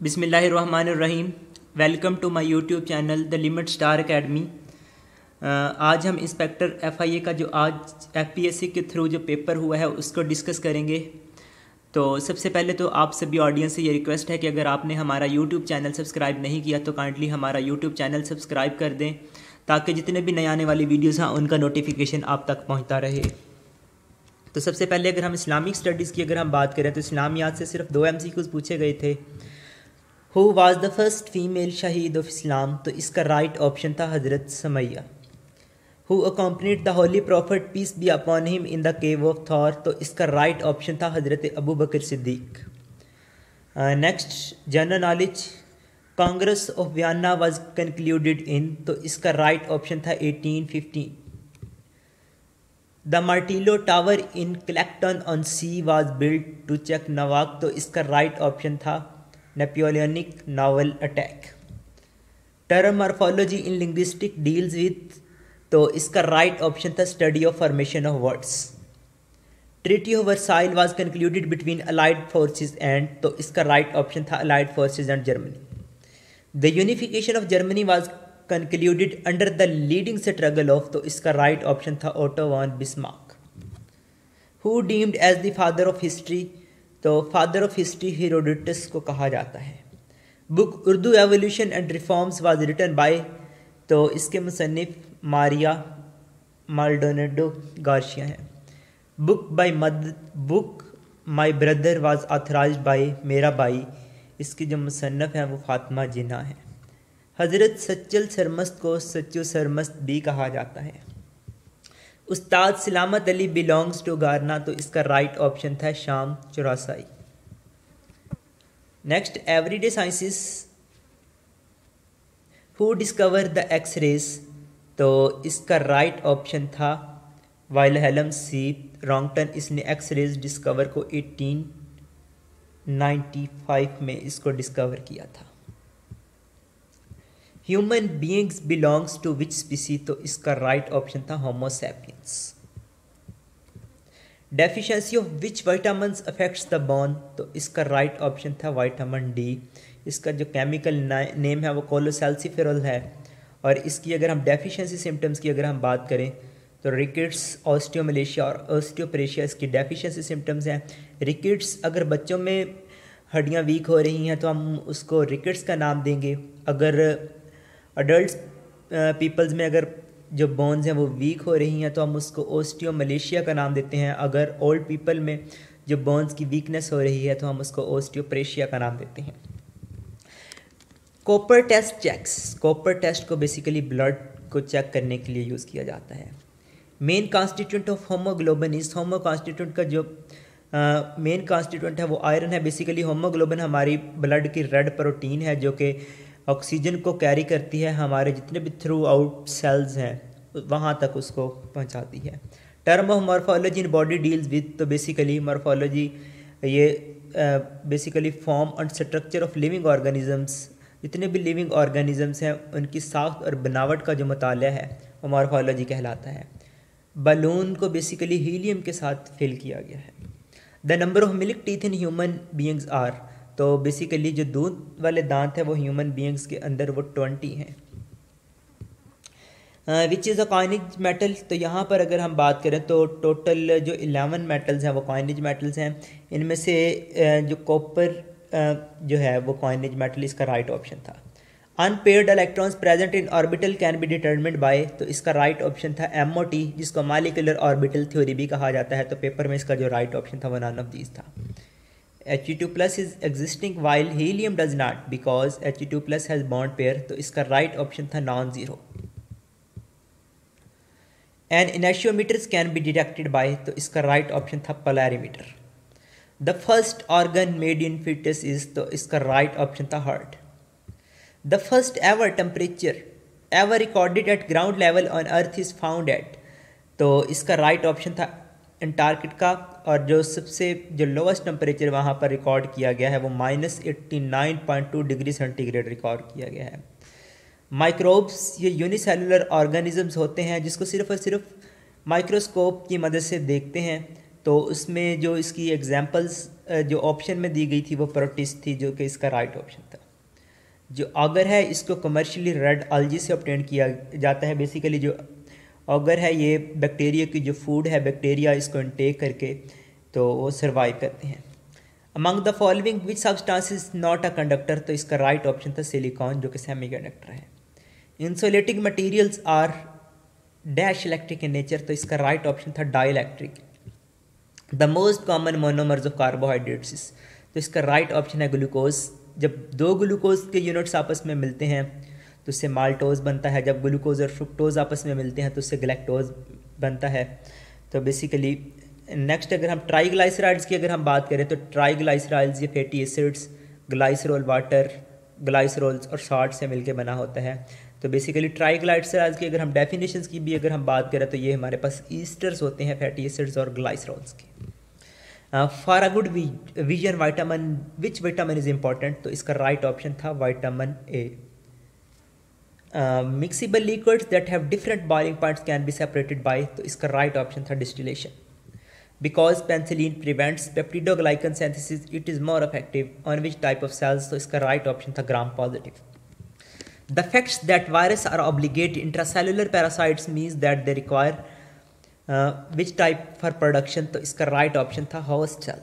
बिस्मिल्लाहिर्रहमानिर्रहीम। Welcome to my YouTube channel the Limit Star Academy. आज हम इंस्पेक्टर एफआईए का जो आज एफपीएससी के थ्रू जो पेपर हुआ है उसको डिस्कस करेंगे। तो सबसे पहले तो आप सभी ऑडियंस से ये रिक्वेस्ट है कि अगर आपने हमारा यूट्यूब चैनल सब्सक्राइब नहीं किया तो काइंडली हमारा यूट्यूब चैनल सब्सक्राइब कर दें ताकि जितने भी नए आने वाली वीडियोज़ हैं उनका नोटिफिकेशन आप तक पहुँचता रहे। तो सबसे पहले अगर हम इस्लामिक स्टडीज़ की अगर हम बात करें तो इस्लामियात से सिर्फ 2 MCQs पूछे गए थे। Who was the first female शहीद ऑफ इस्लाम, तो इसका राइट ऑप्शन था हज़रत Sumayya. Who accompanied the holy prophet peace be upon him in the cave of Thawr, तो इसका राइट ऑप्शन था हज़रत Abu Bakr Siddique. Next general knowledge, Congress of Vienna was concluded in, तो इसका right option था 1815। The Martello tower in Clacton on sea was built to check नवाक, तो इसका राइट ऑप्शन था Napoleonic naval attack. Term morphology in linguistic deals with, तो इसका right option था study of formation of words. Treaty of Versailles was concluded between allied forces and, तो इसका right option था allied forces and Germany. The unification of Germany was concluded under the leading struggle of, तो इसका right option था Otto von Bismarck. Who deemed as the father of history, तो father of history Herodotus को कहा जाता है। Book Urdu evolution and reforms was written by, तो इसके मुसन्निफ मारिया माल्डोनेडो गार्शिया हैं। Book my brother was authorised by, मेरा भाई, इसकी जो मुसन्नफ हैं वो फातिमा जिन्ना है। हज़रत सच्चल सरमस्त को सच्चो सरमस्त भी कहा जाता है। उस्ताद सलामत अली बिलोंग्स टू गारना, तो इसका राइट ऑप्शन था शाम चौरासाई। Next everyday sciences, who discover the X rays, तो इसका राइट ऑप्शन था वाइलहेल्म सी रॉन्गटन। इसने एक्स रेज डिस्कवर को 1895 में इसको डिस्कवर किया था। Human beings belongs to which species, तो इसका राइट ऑप्शन था homo sapiens. Deficiency of which vitamins affects the bone, तो इसका राइट ऑप्शन था विटामिन डी। इसका जो केमिकल नेम है वो कोलोसैल्सिफेरॉल है। और इसकी अगर हम डेफिशिएंसी सिम्टम्स की अगर हम बात करें तो रिकेट्स, ऑस्टियोमलेशिया और ऑस्टियोपरेशिया इसकी डेफिशिएंसी सिम्टम्स हैं। रिकेट्स अगर बच्चों में हड्डियां वीक हो रही हैं तो हम उसको रिकेट्स का नाम देंगे। अगर अडल्ट पीपल्स में अगर जो बोन्स हैं वो वीक हो रही हैं तो हम उसको ऑस्टियोमलेशिया का नाम देते हैं। अगर ओल्ड पीपल में जो बोन्स की वीकनेस हो रही है तो हम उसको ऑस्टियोप्रेशिया का नाम देते हैं। Copper test checks, copper test को बेसिकली ब्लड को चेक करने के लिए यूज़ किया जाता है। मेन कॉन्स्टिट्यूंट ऑफ होमोग्लोबिन, इस होमो कॉन्स्टिट्यूंट का जो मेन कॉन्स्टिट्यूंट है वो आयरन है। बेसिकली होमोग्लोबिन हमारी ब्लड की रेड प्रोटीन है जो कि ऑक्सीजन को कैरी करती है, हमारे जितने भी थ्रू आउट सेल्स हैं वहाँ तक उसको पहुँचाती है। Term of morphology in body deals with, तो बेसिकली मॉर्फोलॉजी ये basically form and structure of living organisms, जितने भी लिविंग ऑर्गेनिजम्स हैं उनकी साख्त और बनावट का जो मुताला है वो मॉर्फोलॉजी कहलाता है। बलून को बेसिकली हीलियम के साथ फिल किया गया है। The number of milk teeth in human beings are, तो बेसिकली जो दूध वाले दांत हैं वो ह्यूमन बीइंग्स के अंदर वो 20 हैं। Which is a coinage metal, तो यहाँ पर अगर हम बात करें तो टोटल जो 11 मेटल्स हैं वो कॉइनेज मेटल्स हैं। इनमें से जो कॉपर जो है वो कॉइनेज मेटल, इसका राइट ऑप्शन था। Unpaired electrons present in orbital can be determined by, तो इसका राइट ऑप्शन था MOT, जिसको मॉलिक्यूलर ऑर्बिटल थ्योरी भी कहा जाता है। तो पेपर में इसका जो राइट ऑप्शन था वो नन ऑफ दीज था। He2+ is existing while helium does not because He2+ has bond pair, तो इसका राइट ऑप्शन था non zero. An enantiomers can be detected by, तो इसका राइट ऑप्शन था polarimeter. The first organ made in foetus is, तो इसका right option था heart. The first ever temperature ever recorded at ground level on earth is found at, तो इसका right option था Antarctica. और जो सबसे जो लोवेस्ट टेम्परेचर वहाँ पर रिकॉर्ड किया गया है वो -89.2 डिग्री सेंटीग्रेड रिकॉर्ड किया गया है। माइक्रोब्स ये यूनिसेलुलर ऑर्गेनिजम्स होते हैं जिसको सिर्फ और सिर्फ माइक्रोस्कोप की मदद से देखते हैं। तो उसमें जो इसकी एग्जांपल्स जो ऑप्शन में दी गई थी वो प्रोटिस्ट थी, जो कि इसका राइट ऑप्शन था। जो ऑगर है इसको कमर्शियली रेड algae से ऑब्टेन किया जाता है। बेसिकली जो ऑगर है ये बैक्टीरिया की जो फूड है, बैक्टीरिया इसको इनटेक करके तो वो सर्वाइव करते हैं। Among the following which substance is not a conductor, तो इसका राइट ऑप्शन था सिलिकॉन, जो कि सेमी कंडक्टर है। Insulating materials are dash electric in nature, तो इसका राइट ऑप्शन था dielectric. The most common monomers of carbohydrates, तो इसका राइट ऑप्शन है ग्लूकोज। जब दो ग्लूकोज के यूनिट्स आपस में मिलते हैं तो उससे माल्टोज बनता है। जब ग्लूकोज और फ्रुक्टोज आपस में मिलते हैं तो उससे ग्लैक्टोज बनता है। तो बेसिकली नेक्स्ट अगर हम ट्राईग्लाइसराइड्स की अगर हम बात करें तो ट्राईग्लाइसराइड्स ये फैटी एसिड्स, ग्लाइसरॉल वाटर, ग्लाइसरॉल्स और साल्ट से मिलकर बना होता है। तो बेसिकली ट्राईग्लाइसराइड्स की अगर हम डेफिनेशंस की भी अगर हम बात करें तो ये हमारे पास ईस्टर्स होते हैं फैटी एसिड्स और ग्लाइसरॉल्स के। For a good vision vitamin, which vitamin is important, तो इसका राइट ऑप्शन था vitamin A. Miscible liquids that have different boiling points can be separated by, तो इसका राइट ऑप्शन था distillation. Because penicillin prevents peptidoglycan synthesis it is more effective on which type of cells, तो इसका right option था gram positive. The facts that virus are obligate intracellular parasites means that they require which type for production, तो इसका right option था host cell.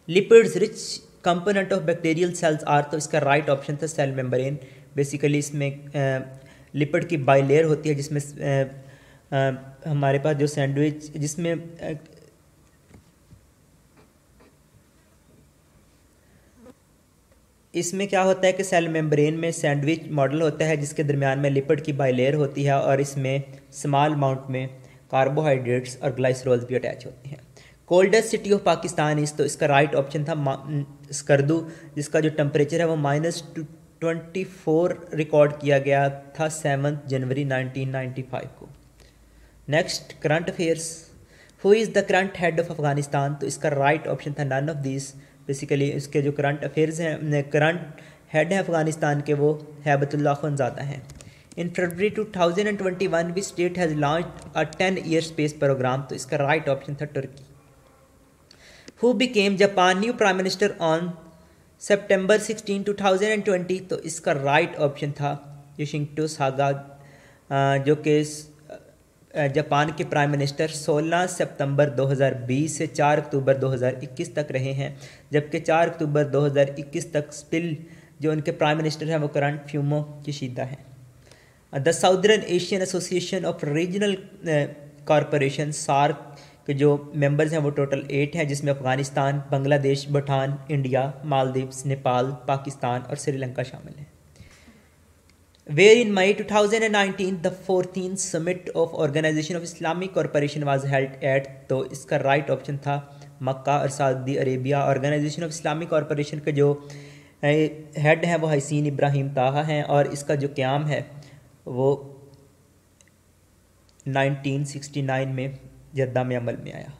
Lipids rich component of bacterial cells are, तो इसका right option था cell membrane. Basically इसमें lipid की bilayer होती है जिसमें हमारे पास जो सैंडविच जिसमें इसमें क्या होता है कि सेल मेम्ब्रेन में सैंडविच मॉडल होता है जिसके दरमियान में लिपिड की बाइलेयर होती है और इसमें स्मॉल अमाउंट में कार्बोहाइड्रेट्स और ग्लाइसरॉल्स भी अटैच होते हैं। कोल्डेस्ट सिटी ऑफ पाकिस्तान इस, तो इसका राइट ऑप्शन था स्कर्दू, जिसका जो टेम्परेचर है वो -24 रिकॉर्ड किया गया था 7 जनवरी 1995 को। Next current affairs, who is the current head of Afghanistan, तो इसका राइट ऑप्शन था नन ऑफ दिस। बेसिकली इसके जो करंट अफेयर्स हैं, करंट हेड है अफगानिस्तान के वो हैबतुल्लाह खुनज़ादा हैं। In February 2021 which state has launched a 10-year space programme, तो इसका राइट ऑप्शन था तुर्की। Who became Japan new prime minister on September 16, 2020, तो इसका राइट ऑप्शन था योशिहितो सागा, जो कि जापान के प्राइम मिनिस्टर 16 सितंबर 2020 से 4 अक्टूबर 2021 तक रहे हैं, जबकि 4 अक्टूबर 2021 तक स्टिल जो उनके प्राइम मिनिस्टर हैं वो करंट फ्यूमो किशिदा हैं। The southern Asian association of regional corporation SAARC के जो मेंबर्स हैं वो टोटल 8 हैं, जिसमें अफगानिस्तान, बांग्लादेश, भूटान, इंडिया, मालदीव्स, नेपाल, पाकिस्तान और श्रीलंका शामिल हैं। Where in May 2019 the 14th summit of organisation of Islamic corporation was held at, तो इसका राइट ऑप्शन था मक्का और Saudi Arabia. Organisation of Islamic corporation के जो हेड हैं वो हसीन इब्राहिम ताहा हैं और इसका जो क़याम है वो 1969 में जद्दा में अमल में आया।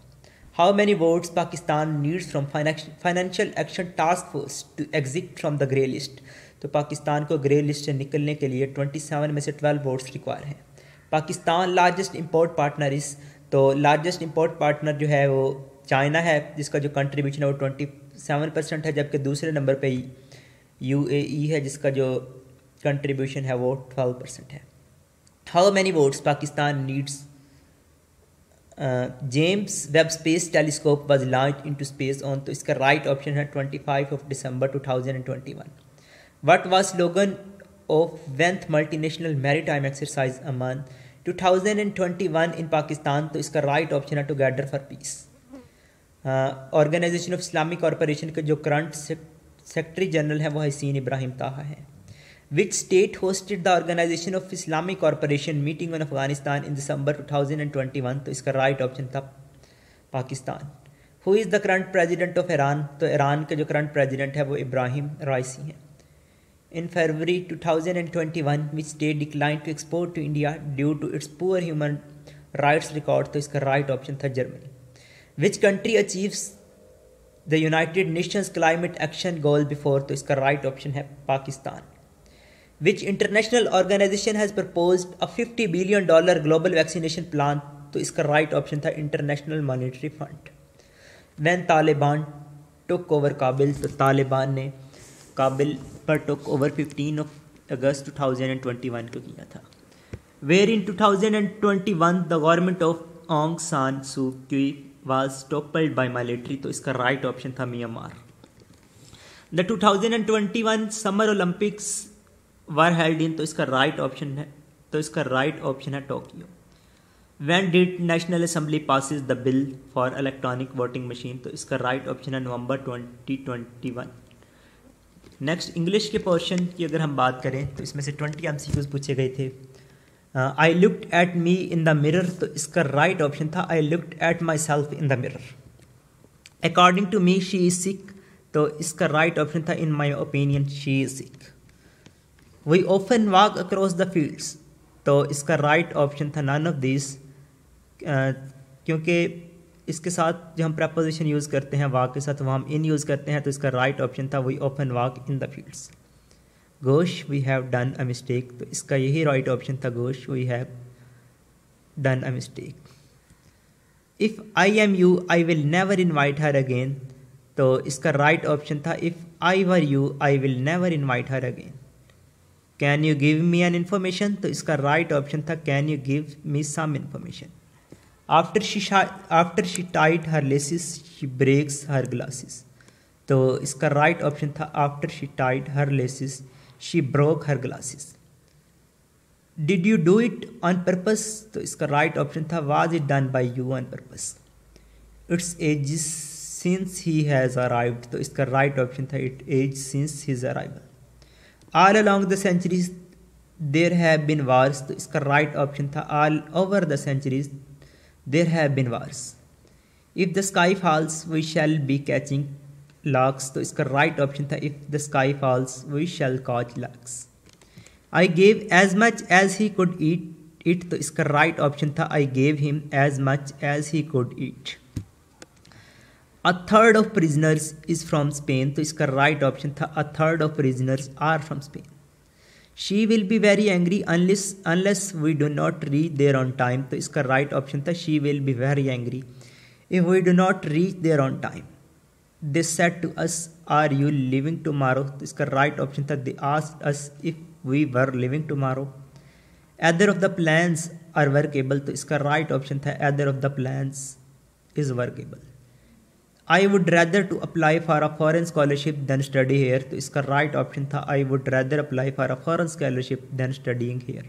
How many votes Pakistan needs from financial action task force to exit from the grey list, तो पाकिस्तान को ग्रे लिस्ट से निकलने के लिए 27 में से 12 वोट्स रिक्वायर हैं। पाकिस्तान लार्जेस्ट इंपोर्ट पार्टनर इस, तो लार्जेस्ट इंपोर्ट पार्टनर जो है वो चाइना है, जिसका जो कंट्रीब्यूशन है वो 27% है, जबकि दूसरे नंबर पे UAE है जिसका जो कंट्रीब्यूशन है वो 12% है। How many votes Pakistan needs James Webb space telescope was launch into space on, तो इसका राइट ऑप्शन है 25 दिसंबर 2021। What was slogan of 10th multinational maritime exercise Aman 2021 in Pakistan, तो इसका राइट ऑप्शन है together for peace. Organisation of Islamic corporation के जो current secretary general हैं वो हसीन इब्राहिम ताहा हैं। Which state hosted the Organization of Islamic Cooperation meeting on Afghanistan in December 2021, तो इसका राइट ऑप्शन था Pakistan. Who is the current president of Iran, तो ईरान के जो करंट प्रेजिडेंट है वो इब्राहिम राइसी हैं। In February 2021 which state declined to export to India due to its poor human rights record, तो इसका राइट ऑप्शन था Germany. Which country achieves the United Nations climate action goal before, तो इसका right option है Pakistan. Which international organization has proposed a $50 billion global vaccination plan तो इसका right option था international monetary fund. When Taliban took over काबिल, तो तालिबान ने काबिल पर टुक ओवर 15 अगस्त 2021 को किया था। Where in 2021 the government of Aung San Suu Kyi was toppled by military, तो इसका राइट ऑप्शन था Myanmar. The 2021 Summer Olympics were held in, तो इसका राइट ऑप्शन है Tokyo. When did National Assembly passes the bill for electronic voting machine, तो इसका right option है November 2021। Next English के पोर्शन की अगर हम बात करें तो इसमें से 20 MCQs पूछे गए थे। I looked at me in the mirror, तो इसका राइट ऑप्शन था I looked at my self in the mirror. According to me she is sick, तो इसका राइट ऑप्शन था in my opinion she is sick. We often walk across the fields, तो इसका right option था none of this, क्योंकि इसके साथ जो हम प्रपोजिशन यूज़ करते हैं वॉक के साथ वो हम इन यूज़ करते हैं, तो इसका राइट ऑप्शन था we often walk in the fields. Gosh we have done a mistake, तो इसका यही राइट ऑप्शन था gosh we have done a mistake. If I am you I will never invite her again, तो इसका right option था if I were you I will never invite her again. Can you give me an information, तो इसका right option था can you give me some information. After she tied her laces she breaks her glasses, तो इसका right option था after she tied her laces she broke her glasses. Did you do it on purpose, तो इसका right option था was it done by you on purpose. It's age since he has arrived, तो इसका right option था it age since his arrival. All along the centuries there have been wars, तो इसका right option था all over the centuries there have been wars. If the sky falls we shall be catching larks, तो इसका right option था if the sky falls we shall catch larks। I gave as much as he could eat it, तो इसका right option था I gave him as much as he could eat. A third of prisoners is from Spain, तो इसका right option था a third of prisoners are from Spain. She will be very angry unless we do not reach there on time, तो इसका right option था she will be very angry if we do not reach there on time. They said to us, are you leaving tomorrow, तो इसका right option था they asked us if we were leaving tomorrow। either of the plans are workable, तो इसका right option था either of the plans is workable। I would rather to apply for a foreign scholarship than study here, तो इसका right option था I would rather apply for a foreign scholarship than studying here।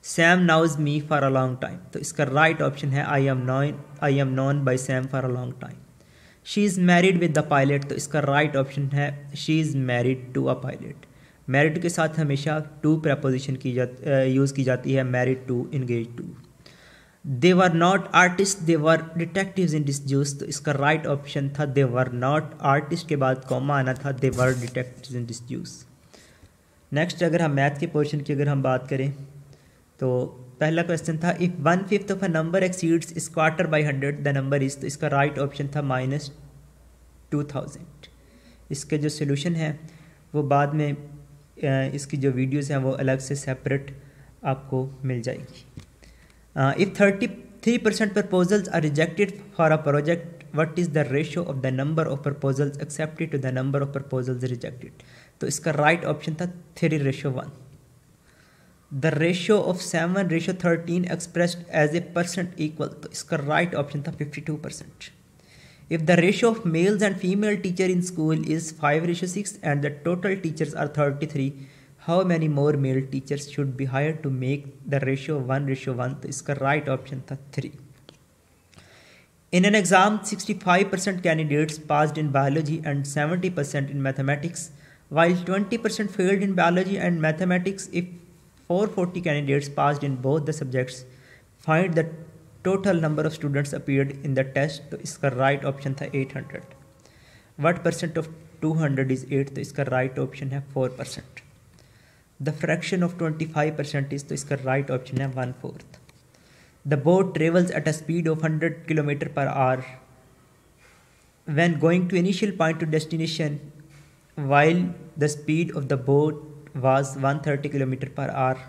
Sam knows me for a long time, तो इसका right option है I am known by Sam for a long time। She is married with the pilot, तो इसका right option है she is married to a pilot. Married के साथ हमेशा to preposition use की जाती है, married to, engage to. They were not artist they were detectives in disguise, तो इसका राइट ऑप्शन था दे वर नॉट आर्टिस्ट के बाद कॉमा आना था दे वर डिटेक्टिव्स इन डिसज्यूस। नेक्स्ट अगर हम मैथ के पोर्शन की अगर हम बात करें तो पहला क्वेश्चन था if 1/5 of a number exceeds its quarter by 100 the number is, तो इसका राइट ऑप्शन था -2000। इसके जो सोल्यूशन है वो बाद में इसकी जो वीडियोस हैं वो अलग से सेपरेट आपको मिल जाएगी। If 33% proposals are rejected for a project what is the ratio of the number of proposals accepted to the number of proposals rejected, तो इसका राइट ऑप्शन था 3:1। The ratio of 7:13 expressed as a percent equal, तो इसका right option था 52%। If the ratio of males and female teacher in school is 5:6 and the total teachers are 33, how many more mail teachers should be hired to make the ratio 1:1, तो इसका right option था 3। In an exam 65% candidates passed in biology and 70% in mathematics while 20% failed in biology and mathematics. If 440 candidates passed in both the subjects, find the total number of students appeared in the test, तो इसका right option था 800। What percent of 200 is 8, तो इसका right option है 4%। The fraction of 25% is, तो इसका right option है 1/4। The boat travels at a speed of 100 km/h when going to initial point to destination, while the speed of the boat was 130 km/h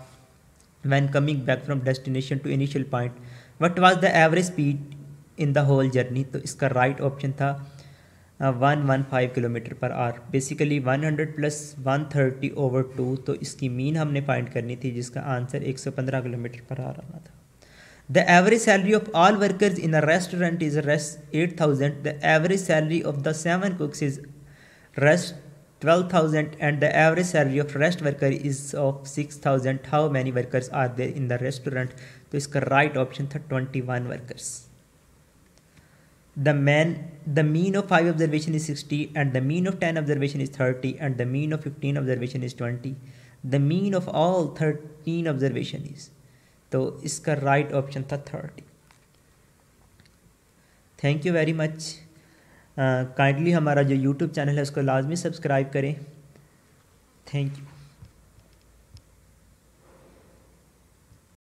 when coming back from destination to initial point, what was the average speed in the whole journey, तो इसका right option था 115 kilometre per hour. Basically 100 plus 130/2, तो इसकी mean हमने find करनी थी, जिसका answer 115 kilometre per hour आना था। The average salary of all workers in a restaurant is 8,000. The average salary of the 7 cooks is 12,000, and the average salary of rest worker is of 6,000. How many workers are there in the restaurant? तो इसका right option था 21 workers. The mean of 5 observation is 60, and the mean of 10 observation is 30, and the mean of 15 observation is 20. The mean of all 13 observation is, तो इसका right option था 30। Thank you very much. Kindly हमारा जो YouTube channel है उसको लाजमी subscribe करें। Thank you.